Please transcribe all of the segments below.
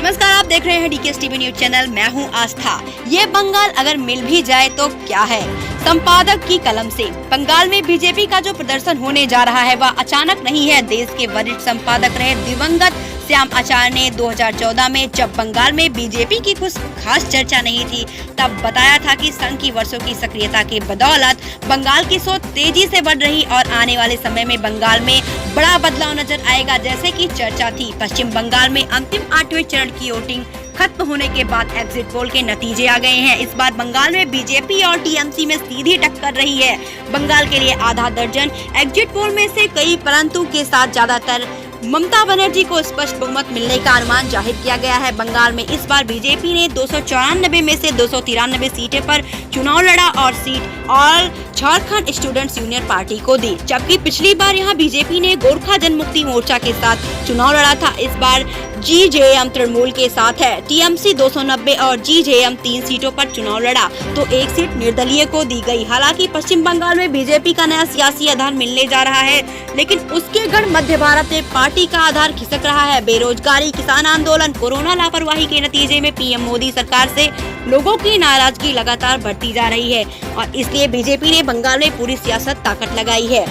नमस्कार, आप देख रहे हैं डीकेएस टीवी न्यूज चैनल। मैं हूं आस्था। ये बंगाल अगर मिल भी जाए तो क्या है। संपादक की कलम से बंगाल में बीजेपी का जो प्रदर्शन होने जा रहा है वह अचानक नहीं है। देश के वरिष्ठ संपादक रहे दिवंगत श्याम आचार्य ने 2014 में जब बंगाल में बीजेपी की कुछ खास चर्चा नहीं थी तब बताया था कि संघ की वर्षों की सक्रियता के बदौलत बंगाल की सोच तेजी से बढ़ रही और आने वाले समय में बंगाल में बड़ा बदलाव नजर आएगा। जैसे कि चर्चा थी, पश्चिम बंगाल में अंतिम 8वें चरण की वोटिंग खत्म होने के बाद एग्जिट पोल के नतीजे आ गए हैं। इस बार बंगाल में बीजेपी और टीएमसी में सीधी टक्कर रही है। बंगाल के लिए आधा दर्जन एग्जिट पोल में से कई परंतु के साथ ज्यादातर ममता बनर्जी को स्पष्ट बहुमत मिलने का अनुमान जाहिर किया गया है। बंगाल में इस बार बीजेपी ने 294 में से 293 सीटें पर चुनाव लड़ा और seat all Jharkhand students union party को दी, जबकि पिछली बार यहां बीजेपी ने गोरखा जनमुक्ति मोर्चा के साथ चुनाव लड़ा था। इस बार जीजेएम तृणमूल के साथ है। टीएमसी 290 और जीजेएम 3 सीटों पर चुनाव लड़ा तो एक सीट निर्दलीय को दी गई। हालांकि पश्चिम बंगाल में बीजेपी का नया सियासी आधार मिलने जा रहा है, लेकिन उसके गढ़ मध्य भारत में पार्टी का आधार खिसक रहा है। बेरोजगारी, किसान आंदोलन, कोरोना लापरवाही के नतीजे में पीएम मोदी सरकार से लोगों की नाराजगी लगातार बढ़ती जा रही है और इसलिए बीजेपी ने बंगाल में पूरी सियासत ताकत लगाई है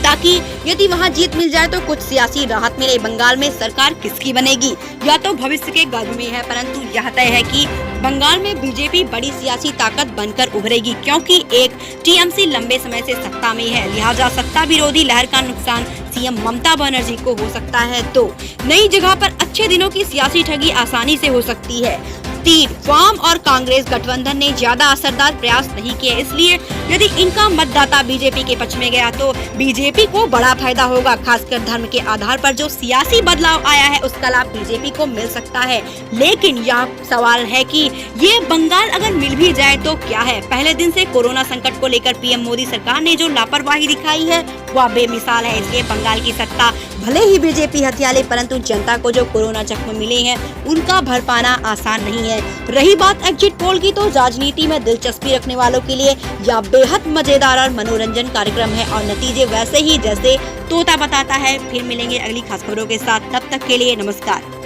ताकि यदि वहां जीत मिल जाए तो कुछ सियासी राहत मिले। बंगाल में सरकार किसकी बनेगी या तो भविष्य के गर्भ में है, परंतु यह तय है कि बंगाल में बीजेपी बड़ी सियासी ताकत बनकर उभरेगी, क्योंकि एक टीएमसी लंबे समय से सत्ता में है। लिहाजा सत्ता विरोधी लहर का नुकसान सीएम ममता बनर्जी को हो सकता है तो नई जगह पर अच्छे दिनों की सियासी ठगी आसानी से हो सकती है। तीन, वाम और कांग्रेस गठबंधन ने ज्यादा असरदार प्रयास नहीं किए, इसलिए यदि इनका मतदाता बीजेपी के पक्ष में गया तो बीजेपी को बड़ा फायदा होगा। खासकर धर्म के आधार पर जो सियासी बदलाव आया है उसका लाभ बीजेपी को मिल सकता है। लेकिन यह सवाल है कि ये बंगाल अगर मिल भी जाए तो क्या है। पहले दिन से कोरोना संकट को लेकर पीएम मोदी सरकार ने जो लापरवाही दिखाई है वह बेमिसाल है। इसलिए बंगाल की सत्ता भले ही बीजेपी हथिया ले, परंतु जनता को जो कोरोना जख्म मिले हैं उनका भर पाना आसान नहीं है। रही बात एग्जिट पोल की, तो राजनीति में दिलचस्पी रखने वालों के लिए यह बेहद मजेदार और मनोरंजन कार्यक्रम है और नतीजे वैसे ही जैसे तोता बताता है। फिर मिलेंगे अगली खास खबरों के साथ, तब तक के लिए नमस्कार।